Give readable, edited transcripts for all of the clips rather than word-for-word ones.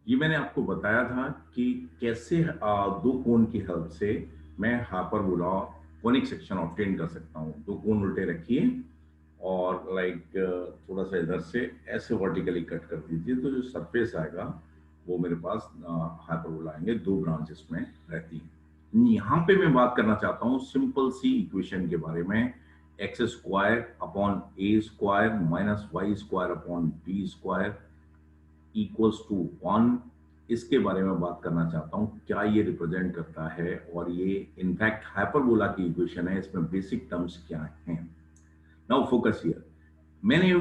ये मैंने आपको बताया था कि कैसे दो कोण की हेल्प से मैं हाइपरबोला कोनिक सेक्शन ऑब्टेन कर सकता हूँ। दो कोण उल्टे रखिए और थोड़ा सा इधर से ऐसे वर्टिकली कट कर दीजिए, तो जो सरफेस आएगा वो मेरे पास हाइपरबोला आएंगे। दो ब्रांचेस में रहती हैं। यहाँ पे मैं बात करना चाहता हूँ सिंपल सी इक्वेशन के बारे में। X square upon a square minus y square upon b square equals to 1। इसके बारे में बात करना चाहता हूँ, क्या ये रिप्रेजेंट करता है, और ये इनफैक्ट हाइपरबोला की इक्वेशन है, इसमें बेसिक टर्म्स क्या हैं। Now focus here. मैंने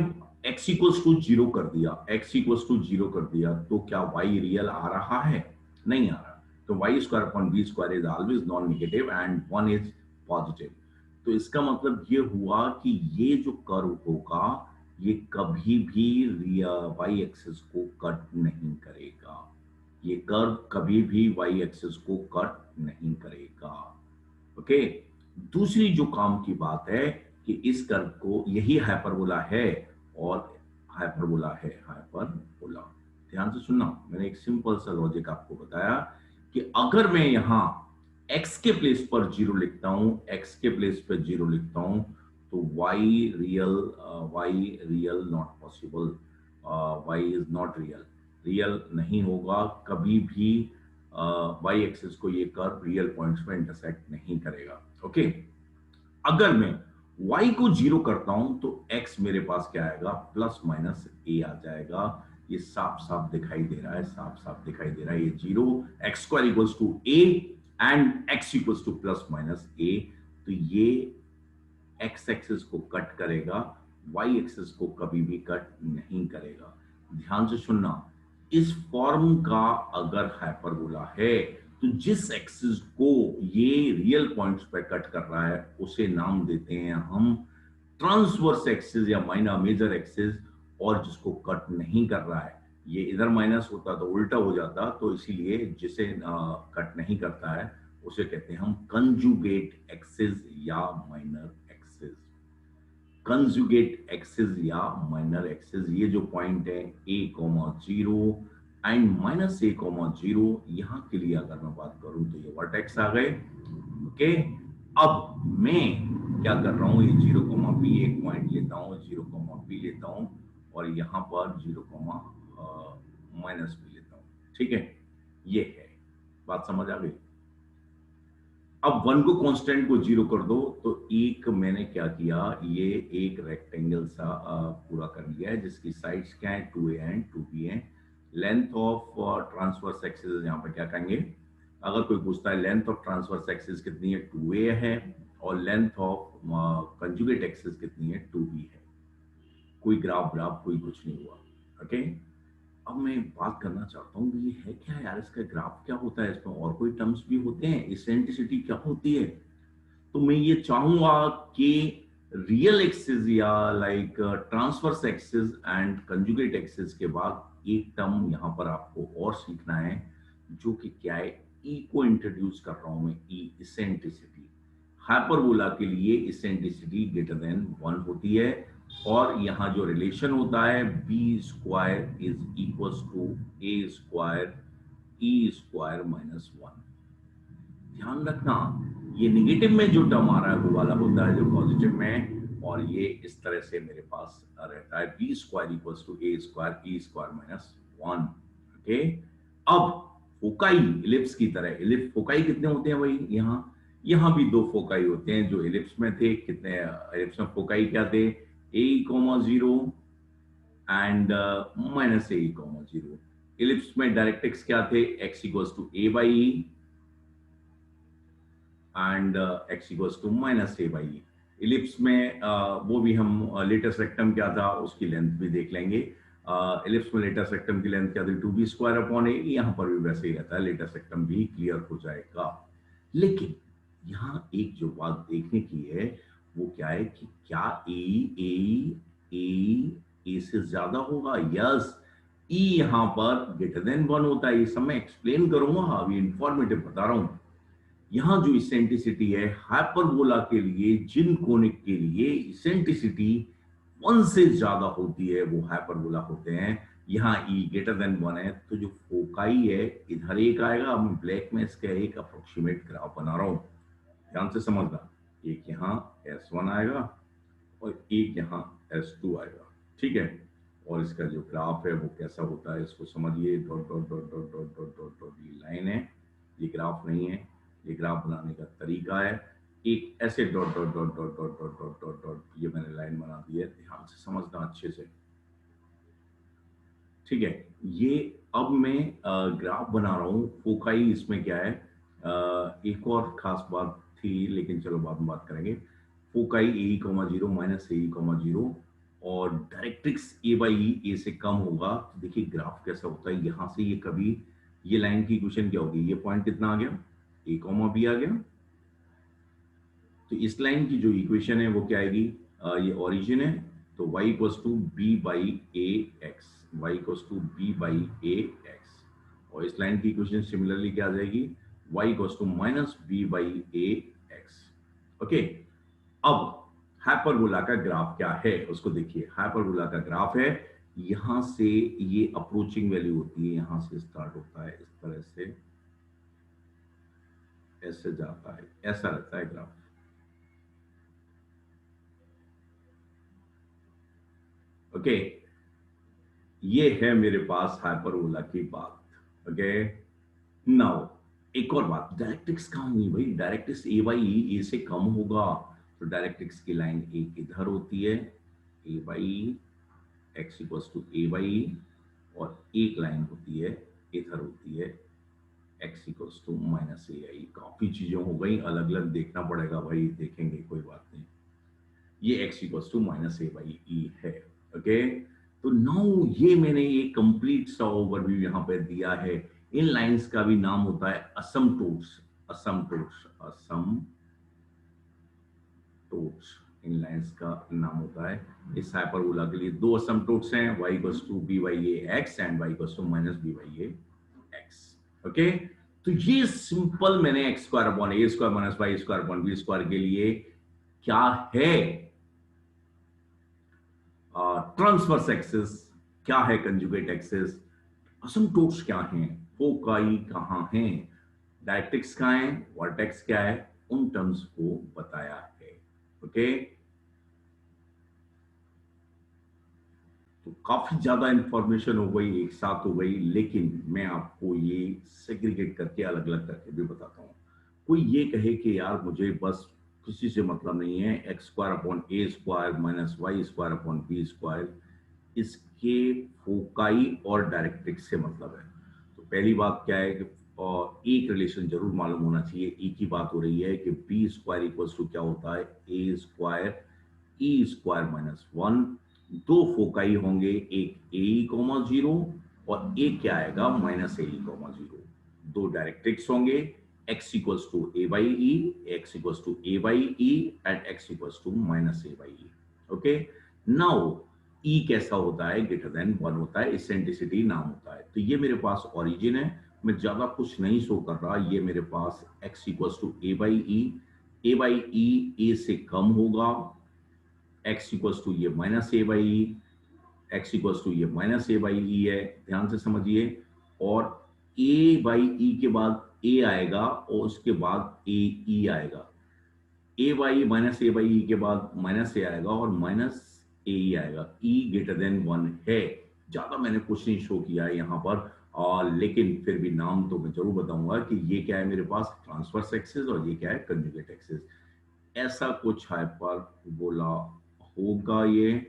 x इक्वल्स टू जीरो कर दिया, x इक्वल्स टू जीरो कर दिया, तो क्या y रियल आ रहा है? नहीं आ रहा। तो y square upon b square is always non negative and one is positive. तो इसका मतलब ये हुआ कि ये जो कर्व होगा ये कभी भी वाई एक्सिस को कट नहीं करेगा। ये कर्व कभी भी वाई एक्सिस को कट नहीं करेगा। ओके। दूसरी जो काम की बात है कि इस कर्व को, यही हाइपरबोला है, और हाइपरबोला। ध्यान से सुनना, मैंने एक सिंपल सा लॉजिक आपको बताया कि अगर मैं यहां x के प्लेस पर जीरो लिखता हूं, x के प्लेस पर जीरो लिखता हूं, तो y real not possible. y is not real, real नहीं होगा कभी भी। वाई एक्सिस को ये कर्व रियल पॉइंट्स में इंटरसेक्ट नहीं करेगा। ओके। अगर मैं y को जीरो करता हूं तो x मेरे पास क्या आएगा? प्लस माइनस a आ जाएगा। ये साफ साफ दिखाई दे रहा है, साफ साफ दिखाई दे रहा है। ये zero, x square equals to a and x equals to plus minus a। तो ये x एक्सिस को कट करेगा, y एक्सिस को कभी भी कट नहीं करेगा। ध्यान से सुनना, इस फॉर्म का अगर हाइपरबोला है तो जिस एक्सिस को ये रियल पॉइंट्स पे कट कर रहा है उसे नाम देते हैं हम ट्रांसवर्स एक्सिस या माइनर मेजर एक्सिस। और जिसको कट नहीं कर रहा है, ये इधर माइनस होता तो उल्टा हो जाता, तो इसीलिए जिसे कट नहीं करता है उसे कहते हैं हम कंजुगेट एक्सिस या माइनर एक्सिस। कंजुगेट एक्सिस या माइनर एक्सिस, ये जो पॉइंट है a,0 एंड माइनस a,0, यहां के लिए अगर मैं बात करूं तो ये वर्टेक्स आ गए। ओके। अब मैं क्या कर रहा हूं, ये 0,b एक पॉइंट लेता हूं, 0,b लेता हूं, और यहां पर 0,-b लेता हूं। ठीक है, ये है। बात समझ आ गई? अब वन को कांस्टेंट को जीरो कर दो, तो एक मैंने क्या किया, ये एक रेक्टेंगल सा पूरा कर लिया है जिसकी साइड्स क्या है, 2a एंड 2b है। लेंथ ऑफ ट्रांसवर्स एक्सिस यहाँ पे क्या कहेंगे, अगर कोई पूछता है लेंथ ऑफ ट्रांसवर्स एक्सिस कितनी है, 2a है, और लेंथ ऑफ कंजुगेट एक्सिस कितनी है, 2b है। कोई ग्राफ ग्राफ कोई कुछ नहीं हुआ। ओके। अब मैं बात करना चाहता हूँ ये है क्या यार, इसका ग्राफ क्या होता है, इसमें और कोई टर्म्स भी होते हैं, इसेंट्रिसिटी क्या होती है? तो मैं ये चाहूंगा कि रियल एक्सिस या transverse axis and conjugate axis के बाद एक टर्म यहां पर आपको और सीखना है, जो कि क्या है, ई को इंट्रोड्यूस कर रहा हूं मैं, ई इसेंट्रिसिटी। हाइपरबोला के लिए इसेंट्रिसिटी ग्रेटर देन 1 होती है, और यहाँ जो रिलेशन होता है b square is equals to a square e square minus 1। ध्यान रखना, ये निगेटिव में जो टर्म आ रहा है वो वाला होता है जो पॉजिटिव में, और ये इस तरह से मेरे पास रहता है b square equals to a square e square minus 1। Okay. अब फोकाई इलिप्स की तरह, इलिप्स फोकाई कितने होते हैं भाई, यहाँ यहाँ भी दो फोकाई होते हैं जो इलिप्स में थे। कितने इलिप्स में फोकाई क्या थे, a,0 and minus a,0। Ellipse में डायरेक्ट्रिक्स क्या थे, x equals to a by e and x equals to minus a by e। Ellipse में वो भी हम लेटेस्ट रेक्टम क्या था उसकी लेंथ भी देख लेंगे। इलिप्स में लेटेस्ट रेक्टम की लेंथ क्या थी, 2b स्क्वायर अपॉन a। यहाँ पर भी वैसे ही रहता है, लेटेस्ट रेक्टम भी क्लियर हो जाएगा। लेकिन यहाँ एक जो बात देखने की है वो क्या है कि क्या ए से ज्यादा होगा? यस, ई यहाँ पर ग्रेटर देन 1 होता है। ये सब मैं एक्सप्लेन करूंगा, अभी इंफॉर्मेटिव बता रहा हूं। यहाँ जो इसेंट्रिसिटी है हाइपरबोला के लिए, जिन कोनिक के लिए इसेंट्रिसिटी 1 से ज्यादा होती है वो हाइपरबोला होते हैं। यहाँ ई ग्रेटर देन 1 है, तो जो फोकाई है इधर एक आएगा। अब मैं ब्लैक में इसका एक अप्रोक्सीमेट ग्राफ बना रहा हूँ, ध्यान से समझना। एक यहाँ S1 आएगा और एक यहाँ S2 आएगा, ठीक है। और इसका जो ग्राफ है वो कैसा होता है इसको समझिए। Dot dot dot dot dot dot dot dot, ये लाइन है, ये ग्राफ नहीं है। ये ग्राफ बनाने का तरीका है, एक ऐसे dot dot dot dot dot dot dot dot dot, ये मैंने लाइन बना दी है, ध्यान से समझना अच्छे से, ठीक है। ये अब मैं ग्राफ बना रहा हूँ फोकाई। इसमें क्या है, एक और खास बात थी लेकिन चलो बाद में बात करेंगे। Foci A comma zero minus a comma zero, और directrix A by e a से कम होगा। तो देखिए ग्राफ कैसा होता है, यहाँ से ये कभी, ये लाइन की इक्वेशन क्या होगी, ये पॉइंट कितना आ गया, ए कॉमा बी आ गया। तो इस लाइन की जो इक्वेशन है वो क्या आएगी, ये ओरिजिन है, तो y equals to b by a x, y equals to b by a x. और इस लाइन की इक्वेशन सिमिलरली क्या आ जाएगी, y equals to minus b by a x. Okay, अब हाइपरबोला का ग्राफ क्या है उसको देखिए। हाइपरबोला का ग्राफ है, यहां से ये अप्रोचिंग वैल्यू होती है, यहां से स्टार्ट होता है, इस तरह से ऐसे जाता है, ऐसा रहता है ग्राफ। ओके, ये है मेरे पास हाइपरबोला की बात। ओके, नाउ एक और बात, डायरेक्ट्रिक्स कहाँ हुई भाई, directrix A by e a से कम होगा। तो डायरेक्ट्रिक्स की लाइन एक इधर होती है, a by x equals to a by, और एक लाइन होती है इधर होती है x equals to minus a i. काफी चीजें हो गई, अलग अलग देखना पड़ेगा भाई, देखेंगे कोई बात नहीं। ये x equals to minus a by e है। ओके, तो नाउ ये मैंने एक कंप्लीट सा ओवरव्यू यहाँ पे दिया है। इन लाइंस का भी नाम होता है असमटोट्स। असमटोट्स, असमटोट्स, इन लाइंस का नाम होता है। इस हाइपरबोला के लिए दो असमटोट्स हैं, y equals to b by a x and y equals to minus b by a x. Okay, तो ये सिंपल मैंने x square upon a square minus y square upon b square के लिए क्या है, ट्रांसवर्स एक्सिस क्या है, conjugate axis, असमटोट्स क्या हैं, फोकाई कहाँ हैं, डायरेक्ट्रिक्स कहाँ है, वर्टेक्स क्या है, उन टर्म्स को बताया है। ओके, तो काफी ज्यादा इंफॉर्मेशन हो गई, एक साथ हो गई, लेकिन मैं आपको ये सेग्रीगेट करके अलग अलग करके भी बताता हूँ। कोई ये कहे कि यार मुझे बस किसी से मतलब नहीं है, x square upon a square minus y square upon b square, इसके फोकाई और डायरेक्ट्रिक्स से मतलब है। तो पहली बात क्या है कि एक रिलेशन जरूर मालूम होना चाहिए। एक ही बात हो रही है कि बी स्क्वायर इक्वल्स टू क्या होता है, a square e square minus one. दो फोकाई होंगे, एक ए कॉमा जीरो और एक क्या आएगा माइनस ए कॉमा जीरो। दो डायरेक्ट्रिक्स होंगे, x equals to a by e, x equals to a by e and x equals to minus a by e. Okay, now e कैसा होता है, greater than one होता है, eccentricity नाम होता है। तो ये मेरे पास ओरिजिन है, मैं ज्यादा कुछ नहीं शो कर रहा। ये मेरे पास x equals to a by e, a by e a से कम होगा, x इक्वल्स टू ये minus a by e, x equals to ये माइनस ए बाई ई है, ध्यान से समझिए। और ए बाई ई के बाद ए आएगा और उसके बाद ए ई आएगा, ए बाई माइनस ए बाई ई के बाद माइनस ए आएगा और माइनस ए ई आएगा। ई ग्रेटर देन वन है, ज्यादा मैंने कुछ नहीं शो किया है यहाँ पर, और लेकिन फिर भी नाम तो मैं जरूर बताऊंगा कि ये क्या है मेरे पास, ट्रांसवर्स एक्सिस, और ये क्या है, कंजुगेट एक्सिस। ऐसा कुछ हाइपरबोला होगा ये,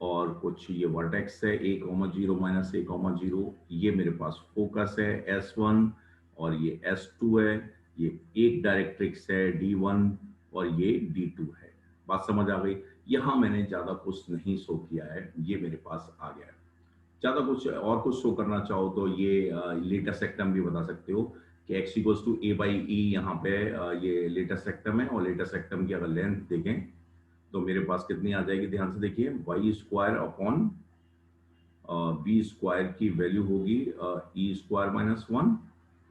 और कुछ ये वर्टेक्स है a comma zero minus a comma zero, ये मेरे पास फोकस है S1, और ये S2 है, ये एक डायरेक्ट्रिक्स है D1 और ये D2 है। बात समझ आ गई। यहाँ मैंने ज्यादा कुछ नहीं शो किया है, ये मेरे पास आ गया है। ज्यादा कुछ और कुछ शो करना चाहो तो ये लेटर सेक्टम भी बता सकते हो कि x equals to a by e, यहाँ पे ये लेटर सेक्टम है, और लेटर सेक्टम की अगर लेंथ देखें तो मेरे पास कितनी आ जाएगी, ध्यान से देखिए, y square upon b square की वैल्यू होगी ई स्क्वायर माइनस वन।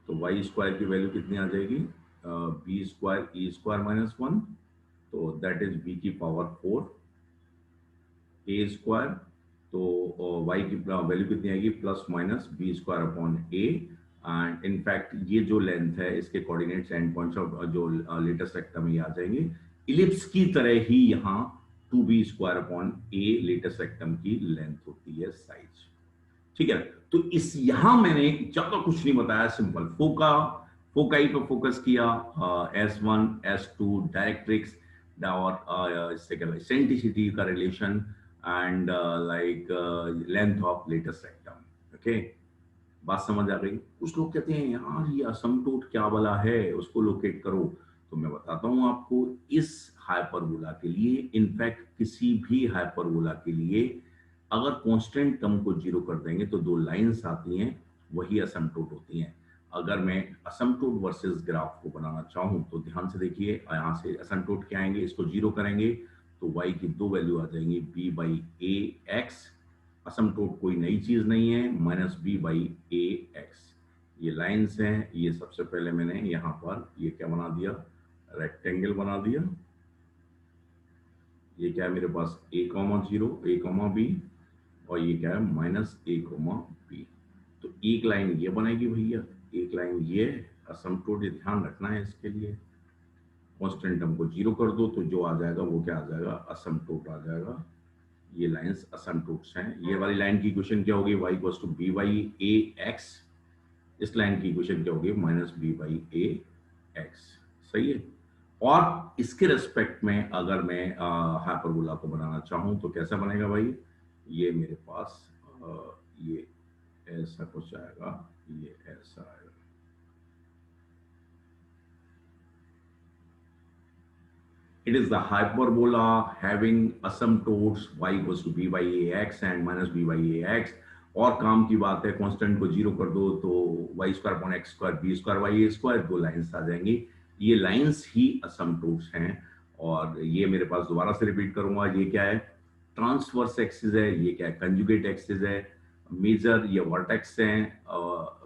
तो वाई स्क्वायर की वैल्यू कितनी आ जाएगी, b square e square minus one, तो दैट इज बी की पावर फोर, ए स्क्वायर तो y की वैल्यू कितनी आएगी, plus minus b square upon a. And in fact ये जो लेंथ है इसके कोऑर्डिनेट्स एंड पॉइंट्स ऑफ जो लेटेस्ट रेक्टम में आ जाएंगे। इलिप्स की तरह ही यहाँ 2b स्क्वायर अपॉन ए लेटेस्ट रेक्टम की लेंथ होती है, साइज। ठीक है, तो इस यहां मैंने ज्यादा कुछ नहीं बताया, सिंपल फोकाई पे फोकस किया, S1 S2 डायरेक्ट्रिक्स और इससे क्या सेंटिसिटी का relation and like length of latus rectum. Okay, बात समझ आ गई। कुछ लोग कहते हैं यार ये असमटोट क्या वाला है, उसको लोकेट करो। तो मैं बताता हूं आपको, इस हाइपरबोला के लिए, इनफैक्ट किसी भी हाइपरबोला के लिए अगर कांस्टेंट टर्म को जीरो कर देंगे तो दो लाइंस आती हैं, वही असमटोट होती हैं। अगर मैं असमटोट वर्सेस ग्राफ को बनाना चाहूं तो ध्यान से देखिए, यहां से असमटोट क्या आएंगे, इसको जीरो करेंगे तो y की दो वैल्यू आ जाएंगी b by a x. Asymptote कोई नई चीज नहीं है, minus b by a x. ये लाइंस हैं, ये सबसे पहले मैंने यहाँ पर ये क्या बना दिया, रेक्टेंगल बना दिया। ये क्या है मेरे पास, a comma zero, a comma b, और ये क्या है माइनस a कॉमा बी। तो एक लाइन ये बनेगी भैया, एक लाइन ये। असमटोट ये ध्यान रखना है, इसके लिए कांस्टेंट टर्म को जीरो कर दो तो जो आ जाएगा वो क्या आ जाएगा, असमटोट आ जाएगा। ये लाइंस असमटोट्स हैं। ये वाली लाइन की इक्वेशन क्या होगी, y equals to b by a x. इस लाइन की इक्वेशन क्या होगी, minus b by a x. सही है। और इसके रेस्पेक्ट में अगर मैं हाइपरबोला को बनाना चाहूं तो कैसा बनेगा भाई, ये मेरे पास ये ऐसा कुछ आएगा, ये ऐसा आएगा। It is the hyperbola having asymptotes y equals to b by ax and minus b by ax। और काम की बात है, कांस्टेंट को जीरो कर दो तो y square upon x square b square y a square, दो लाइंस आ जाएंगी। ये लाइंस ही असमटोट्स हैं। और ये मेरे पास दोबारा से रिपीट करूंगा, ये क्या है, ट्रांसवर्स एक्सिस है, ये क्या है, कंजुगेट एक्सिस है। मेजर ये वर्टेक्स हैं,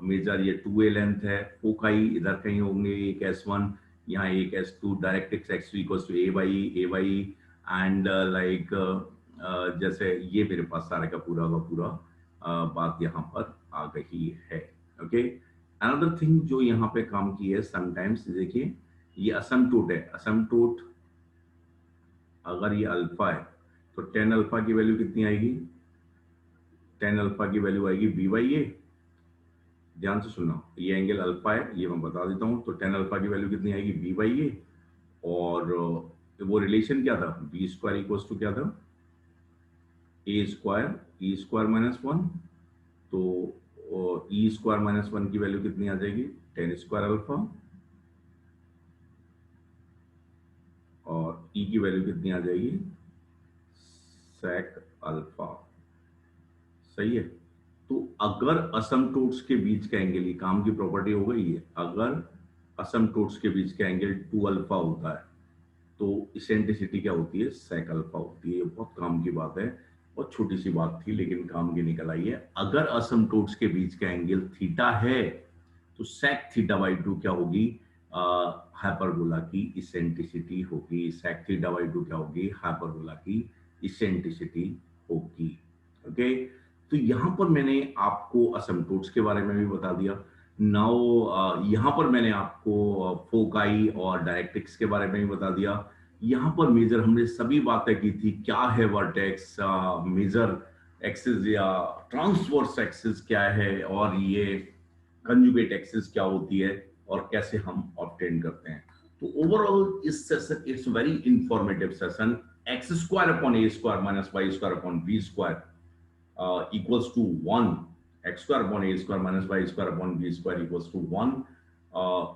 मेजर ये 2a लेंथ है, फोकाई इधर कहीं होंगे, एक S1 यहाँ, एक S2, directrix x2 equals to a by and like जैसे ये मेरे पास सारे का पूरा बात यहाँ पर आ गई है। ओके, अनदर थिंग जो यहाँ पे काम की है, समटाइम्स देखिए ये असमटोट है, असमटोट अगर ये अल्फा है तो टेन अल्फा की वैल्यू कितनी आएगी, टेन अल्फा की वैल्यू आएगी बी बाई ए। ध्यान से सुनना, ये एंगल अल्फा है, ये मैं बता देता हूं, तो टेन अल्फा की वैल्यू कितनी आएगी, बी बाई ए। और वो रिलेशन क्या था, बी स्क्वायर इक्वल्स टू क्या था, ए square e square minus one. तो ई स्क्वायर माइनस वन की वैल्यू कितनी आ जाएगी, टेन स्क्वायर अल्फा, और ई की वैल्यू कितनी आ जाएगी, सेक अल्फा। सही है। तो अगर असमटोट्स के बीच का एंगल, ये काम की प्रॉपर्टी हो गई है, अगर असमटोट्स के बीच का एंगल 2 अल्फा होता है तो इसेंट्रिसिटी क्या होती है, सेक अल्फा होती है। ये बहुत काम की बात है, बहुत छोटी सी बात थी लेकिन काम की निकल आई है। अगर असमटोट्स के बीच का एंगल थीटा है तो सेक थीटा बाई टू क्या होगी, हाइपरबोला की इसेंट्रिसिटी होगी। सेक थीटा बाई टू क्या होगी, हाइपरबोला की इसेंट्रिसिटी होगी। ओके, तो यहां पर मैंने आपको असमटोट्स के बारे में भी बता दिया। नाउ यहाँ पर मैंने आपको फोकाई और डायरेक्ट्रिक्स के बारे में भी बता दिया। यहाँ पर मेजर हमने सभी बातें की थी, क्या है वर्टेक्स, मेजर एक्सिस या ट्रांसवर्स एक्सिस क्या है, और ये कंजुगेट एक्सिस क्या होती है, और कैसे हम ऑब्टेन करते हैं। तो ओवरऑल इस session it's very informative session. X square upon a square minus y square upon b square equals to 1, x square upon a square minus y square upon b square equals to 1।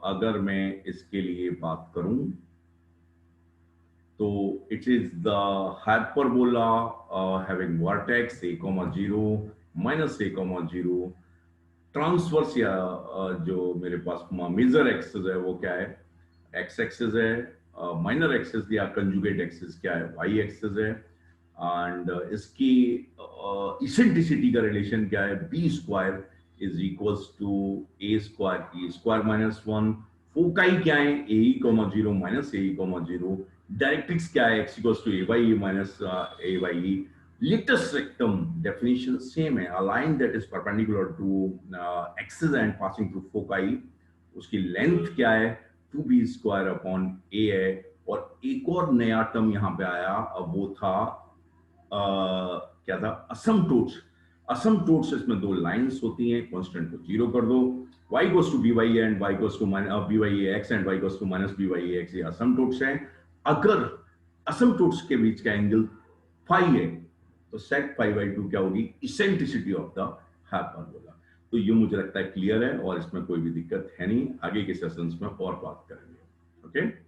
अगर मैं इसके लिए बात करूं तो it is the hyperbola having vertex a comma 0 minus a comma 0। Transverse या जो मेरे पास मेजर एक्सिस है वो क्या है, एक्स एक्सिस है, माइनर एक्सिस या कंजुगेट एक्सिस क्या है, वाई एक्सिस है। एंड इसकी इसेंट्रिसिटी का रिलेशन क्या है, b square is equals to a square e square minus one. Foci क्या है, a comma zero minus a comma zero. Directrix क्या है, x equals to a by e minus a by e. Litus rectum definition same है, a line that is perpendicular to axis and passing through foci, उसकी length क्या है 2b square upon a है। और एक और नया टर्म यहाँ पे आया, अब वो था क्या था, असमटोट्स। असमटोट्स इसमें दो लाइंस होती हैं, कांस्टेंट को जीरो कर दो, y goes to by and y goes to by x and y goes to minus by x, ये असमटोट्स हैं। अगर असमटोट्स के बीच का एंगल फाई है तो sec pi by 2 क्या होगी, इसेंट्रिसिटी ऑफ द हाइपरबोला। तो ये मुझे लगता है क्लियर है और इसमें कोई भी दिक्कत है नहीं, आगे के सेशंस में और बात करेंगे। ओके।